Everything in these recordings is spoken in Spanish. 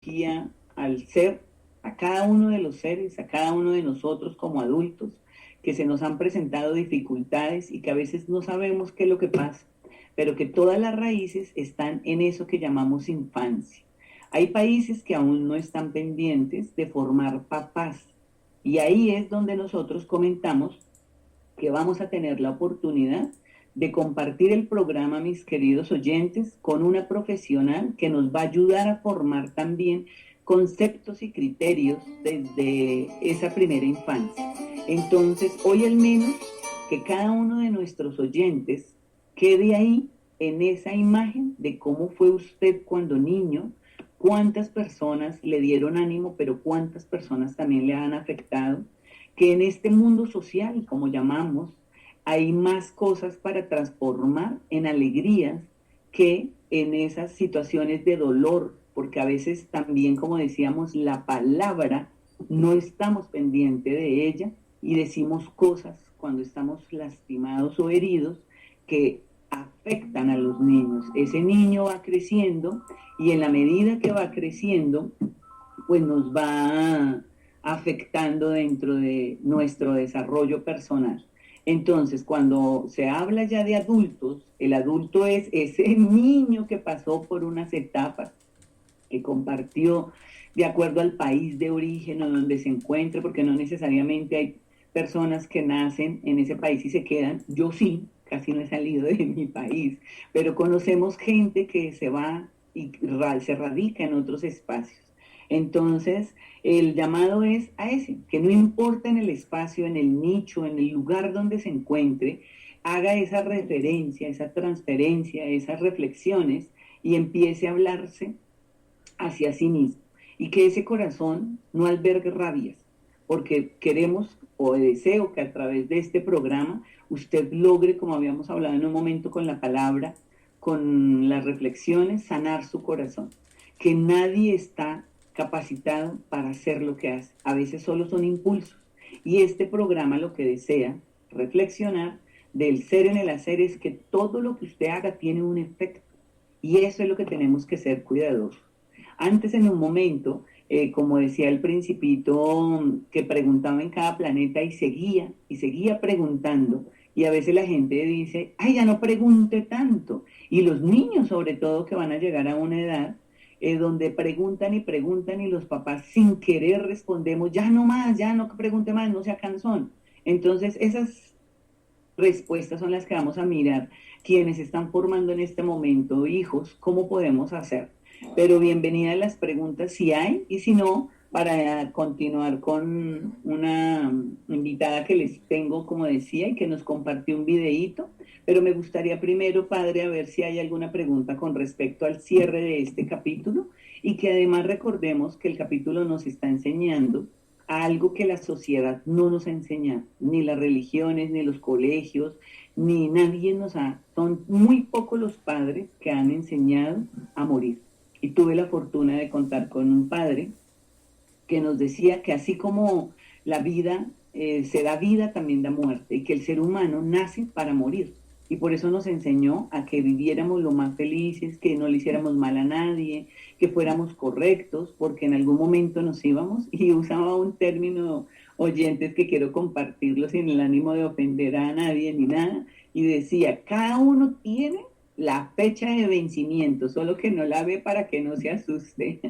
tecnología al ser, a cada uno de los seres, a cada uno de nosotros como adultos, que se nos han presentado dificultades y que a veces no sabemos qué es lo que pasa, pero que todas las raíces están en eso que llamamos infancia. Hay países que aún no están pendientes de formar papás y ahí es donde nosotros comentamos que vamos a tener la oportunidad de compartir el programa, mis queridos oyentes, con una profesional que nos va a ayudar a formar también conceptos y criterios desde esa primera infancia. Entonces, hoy al menos que cada uno de nuestros oyentes quede ahí en esa imagen de cómo fue usted cuando niño, cuántas personas le dieron ánimo, pero cuántas personas también le han afectado, que en este mundo social, como llamamos, hay más cosas para transformar en alegrías que en esas situaciones de dolor, porque a veces también, como decíamos, la palabra no estamos pendientes de ella y decimos cosas cuando estamos lastimados o heridos que afectan a los niños. Ese niño va creciendo y en la medida que va creciendo, pues nos va afectando dentro de nuestro desarrollo personal. Entonces, cuando se habla ya de adultos, el adulto es ese niño que pasó por unas etapas, que compartió de acuerdo al país de origen o donde se encuentre, porque no necesariamente hay personas que nacen en ese país y se quedan. Yo sí, casi no he salido de mi país, pero conocemos gente que se va y se radica en otros espacios. Entonces, el llamado es a ese, que no importa en el espacio, en el nicho, en el lugar donde se encuentre, haga esa referencia, esa transferencia, esas reflexiones y empiece a hablarse hacia sí mismo y que ese corazón no albergue rabias, porque queremos o deseo que a través de este programa usted logre, como habíamos hablado en un momento con la palabra, con las reflexiones, sanar su corazón, que nadie está capacitado para hacer lo que hace, a veces solo son impulsos y este programa lo que desea reflexionar del ser en el hacer es que todo lo que usted haga tiene un efecto y eso es lo que tenemos que ser cuidadosos. Antes en un momento, como decía el principito, que preguntaba en cada planeta y seguía preguntando. Y a veces la gente dice, ay, ya no pregunte tanto. Y los niños, sobre todo, que van a llegar a una edad donde preguntan y los papás sin querer respondemos, ya no más, ya no pregunte más, no sea cansón. Entonces, esas respuestas son las que vamos a mirar quienes están formando en este momento hijos, cómo podemos hacer. Pero bienvenida a las preguntas si hay y si no, para continuar con una invitada que les tengo, como decía, y que nos compartió un videíto. Pero me gustaría primero, padre, a ver si hay alguna pregunta con respecto al cierre de este capítulo y que además recordemos que el capítulo nos está enseñando algo que la sociedad no nos ha enseñado, ni las religiones, ni los colegios, ni nadie nos ha, son muy pocos los padres que han enseñado a morir. Y tuve la fortuna de contar con un padre que nos decía que así como la vida se da vida, también da muerte, y que el ser humano nace para morir. Y por eso nos enseñó a que viviéramos lo más felices, que no le hiciéramos mal a nadie, que fuéramos correctos, porque en algún momento nos íbamos, y usaba un término, oyentes, que quiero compartirlo sin el ánimo de ofender a nadie ni nada, y decía, cada uno tiene la fecha de vencimiento, solo que no la ve para que no se asuste.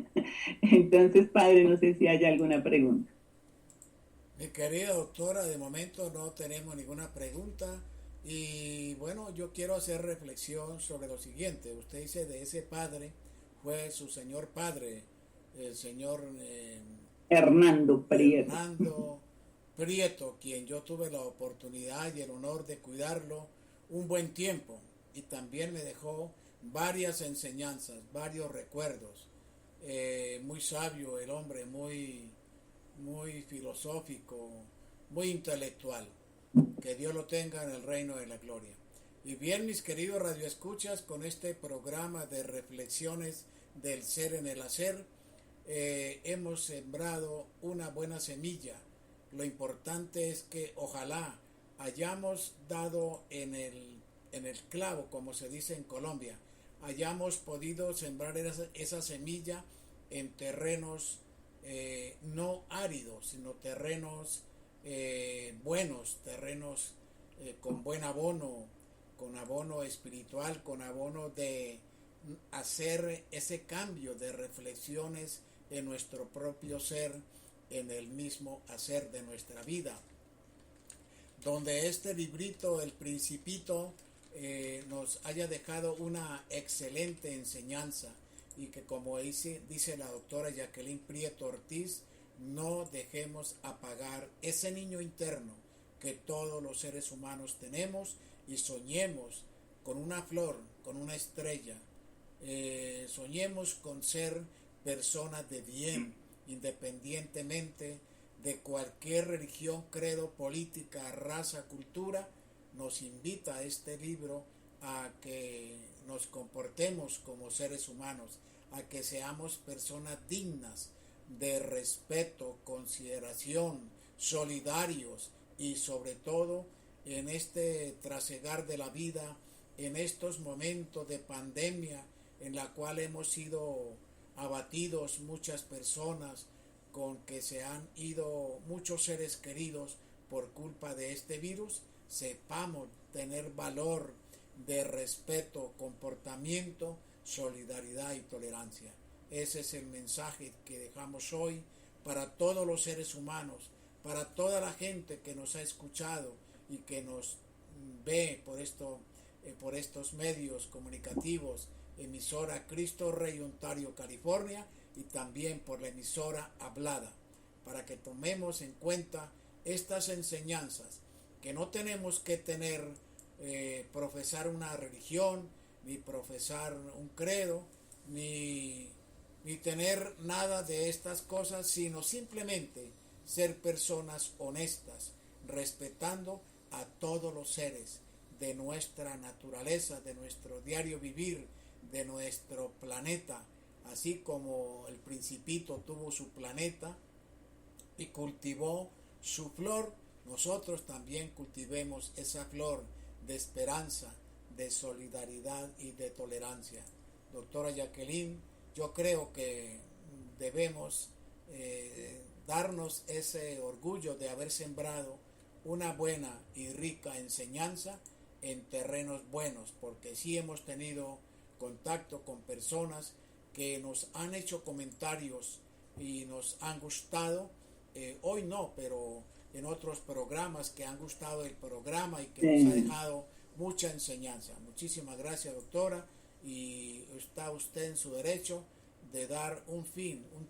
Entonces, padre, no sé si hay alguna pregunta. Mi querida doctora, de momento no tenemos ninguna pregunta y bueno, yo quiero hacer reflexión sobre lo siguiente. Usted dice de ese padre, fue su señor padre, el señor Hernando Prieto. Hernando Prieto, quien yo tuve la oportunidad y el honor de cuidarlo un buen tiempo y también me dejó varias enseñanzas, varios recuerdos. Muy sabio el hombre, muy filosófico, muy intelectual. Que Dios lo tenga en el reino de la gloria. Y bien, mis queridos radioescuchas, con este programa de reflexiones del ser en el hacer, hemos sembrado una buena semilla. Lo importante es que ojalá hayamos dado en el clavo, como se dice en Colombia, hayamos podido sembrar esa semilla en terrenos no áridos, sino terrenos buenos, terrenos con buen abono, con abono espiritual, con abono de hacer ese cambio de reflexiones en nuestro propio ser, en el mismo hacer de nuestra vida. Donde este librito, El Principito, nos haya dejado una excelente enseñanza y que, como dice la doctora Jacqueline Prieto Ortiz, no dejemos apagar ese niño interno que todos los seres humanos tenemos y soñemos con una flor, con una estrella, soñemos con ser personas de bien, independientemente de cualquier religión, credo, política, raza, cultura. Nos invita a este libro a que nos comportemos como seres humanos, a que seamos personas dignas de respeto, consideración, solidarios y sobre todo en este trasegar de la vida, en estos momentos de pandemia en la cual hemos sido abatidos muchas personas, con que se han ido muchos seres queridos por culpa de este virus, sepamos tener valor de respeto, comportamiento, solidaridad y tolerancia. Ese es el mensaje que dejamos hoy para todos los seres humanos, para toda la gente que nos ha escuchado y que nos ve por estos medios comunicativos, emisora Cristo Rey, Ontario, California, y también por la emisora Hablada, para que tomemos en cuenta estas enseñanzas, que no tenemos que profesar una religión, ni profesar un credo, ni tener nada de estas cosas, sino simplemente ser personas honestas, respetando a todos los seres de nuestra naturaleza, de nuestro diario vivir, de nuestro planeta, así como el Principito tuvo su planeta y cultivó su flor, nosotros también cultivemos esa flor de esperanza, de solidaridad y de tolerancia. Doctora Jacqueline, yo creo que debemos darnos ese orgullo de haber sembrado una buena y rica enseñanza en terrenos buenos, porque sí hemos tenido contacto con personas que nos han hecho comentarios y nos han gustado, hoy no, pero en otros programas que han gustado el programa y que nos ha dejado mucha enseñanza. Muchísimas gracias, doctora, y está usted en su derecho de dar un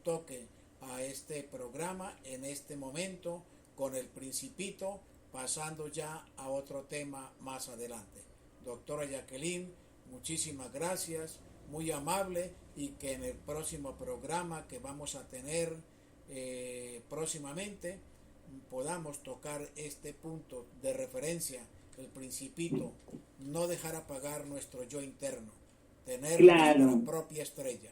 toque a este programa en este momento con el Principito, pasando ya a otro tema más adelante. Doctora Jacqueline, muchísimas gracias, muy amable, y que en el próximo programa que vamos a tener próximamente podamos tocar este punto de referencia, el Principito, no dejar apagar nuestro yo interno, tener nuestra propia estrella.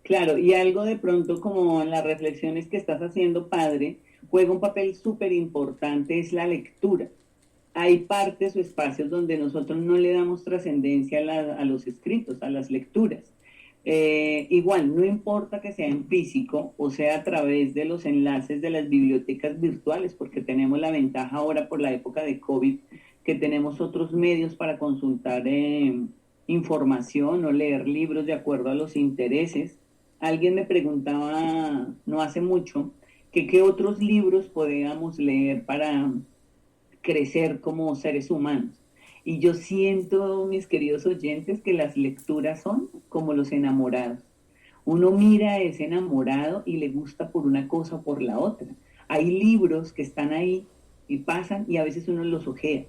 Claro, y algo de pronto como en las reflexiones que estás haciendo, padre, juega un papel súper importante, es la lectura. Hay partes o espacios donde nosotros no le damos trascendencia a los escritos, a las lecturas. Igual, no importa que sea en físico o sea a través de los enlaces de las bibliotecas virtuales, porque tenemos la ventaja ahora por la época de COVID, que tenemos otros medios para consultar información o leer libros de acuerdo a los intereses. Alguien me preguntaba no hace mucho que qué otros libros podíamos leer para crecer como seres humanos. Y yo siento, mis queridos oyentes, que las lecturas son como los enamorados. Uno mira a ese enamorado y le gusta por una cosa o por la otra. Hay libros que están ahí y pasan y a veces uno los ojea.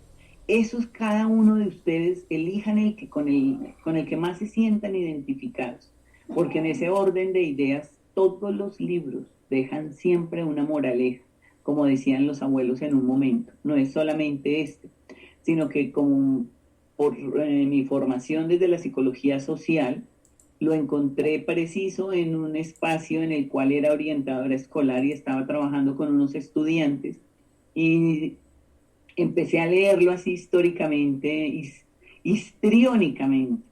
Esos, cada uno de ustedes elijan con el que más se sientan identificados, porque en ese orden de ideas todos los libros dejan siempre una moraleja, como decían los abuelos en un momento. No es solamente este, sino que como por mi formación desde la psicología social, lo encontré preciso en un espacio en el cual era orientadora escolar y estaba trabajando con unos estudiantes, y empecé a leerlo así históricamente, histriónicamente,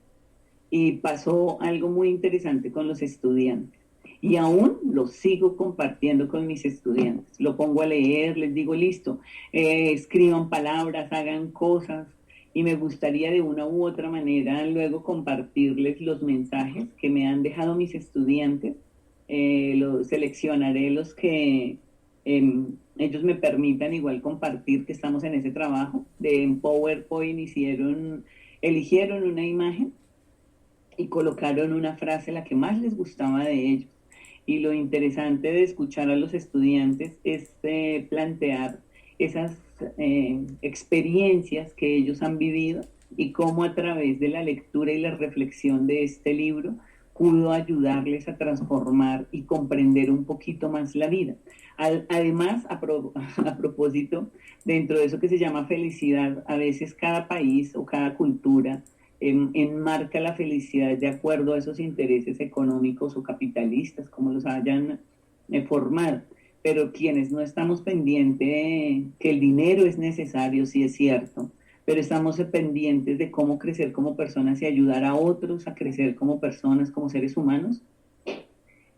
y pasó algo muy interesante con los estudiantes. y aún lo sigo compartiendo con mis estudiantes. Lo pongo a leer, les digo, listo, escriban palabras, hagan cosas, y me gustaría de una u otra manera luego compartirles los mensajes que me han dejado mis estudiantes. Seleccionaré los que ellos me permitan igual compartir, que estamos en ese trabajo. En PowerPoint eligieron una imagen y colocaron una frase, la que más les gustaba de ellos. Y lo interesante de escuchar a los estudiantes es plantear esas experiencias que ellos han vivido y cómo a través de la lectura y la reflexión de este libro pudo ayudarles a transformar y comprender un poquito más la vida. Además, a propósito, dentro de eso que se llama felicidad, a veces cada país o cada cultura enmarca la felicidad de acuerdo a esos intereses económicos o capitalistas, como los hayan formado. Pero quienes no estamos pendientes, que el dinero es necesario, sí es cierto, pero estamos pendientes de cómo crecer como personas y ayudar a otros a crecer como personas, como seres humanos.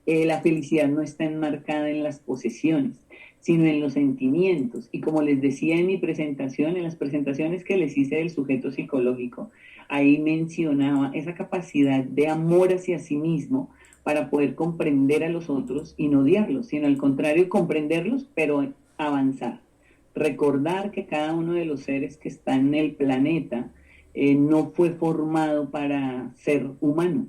La felicidad no está enmarcada en las posesiones, sino en los sentimientos. Y como les decía en mi presentación, en las presentaciones que les hice del sujeto psicológico, ahí mencionaba esa capacidad de amor hacia sí mismo para poder comprender a los otros y no odiarlos, sino al contrario, comprenderlos, pero avanzar. Recordar que cada uno de los seres que están en el planeta no fue formado para ser humano.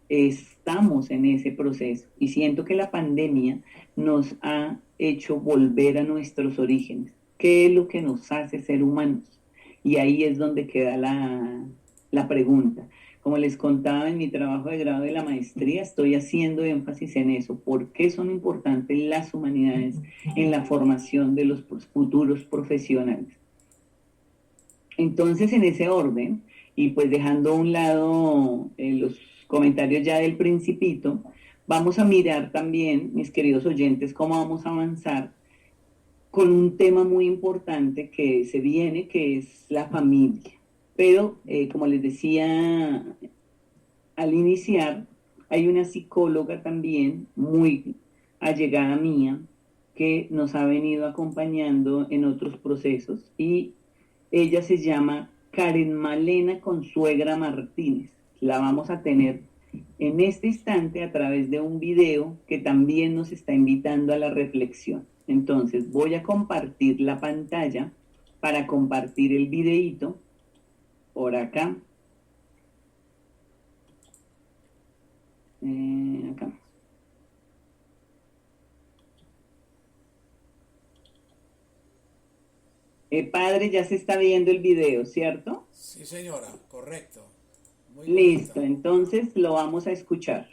Estamos en ese proceso y siento que la pandemia nos ha hecho volver a nuestros orígenes. ¿Qué es lo que nos hace ser humanos? Y ahí es donde queda la pregunta. Como les contaba en mi trabajo de grado de la maestría, estoy haciendo énfasis en eso. ¿Por qué son importantes las humanidades en la formación de los futuros profesionales? Entonces, en ese orden, y pues dejando a un lado los comentarios ya del Principito, vamos a mirar también, mis queridos oyentes, cómo vamos a avanzar con un tema muy importante que se viene, que es la familia. Pero, como les decía al iniciar, hay una psicóloga también muy allegada mía que nos ha venido acompañando en otros procesos y ella se llama Karen Malena Consuegra Martínez. La vamos a tener en este instante a través de un video que también nos está invitando a la reflexión. Entonces voy a compartir la pantalla para compartir el videíto por acá. Acá. Padre, ya se está viendo el video, ¿cierto? Sí, señora, correcto. Muy bonito. Listo, entonces lo vamos a escuchar.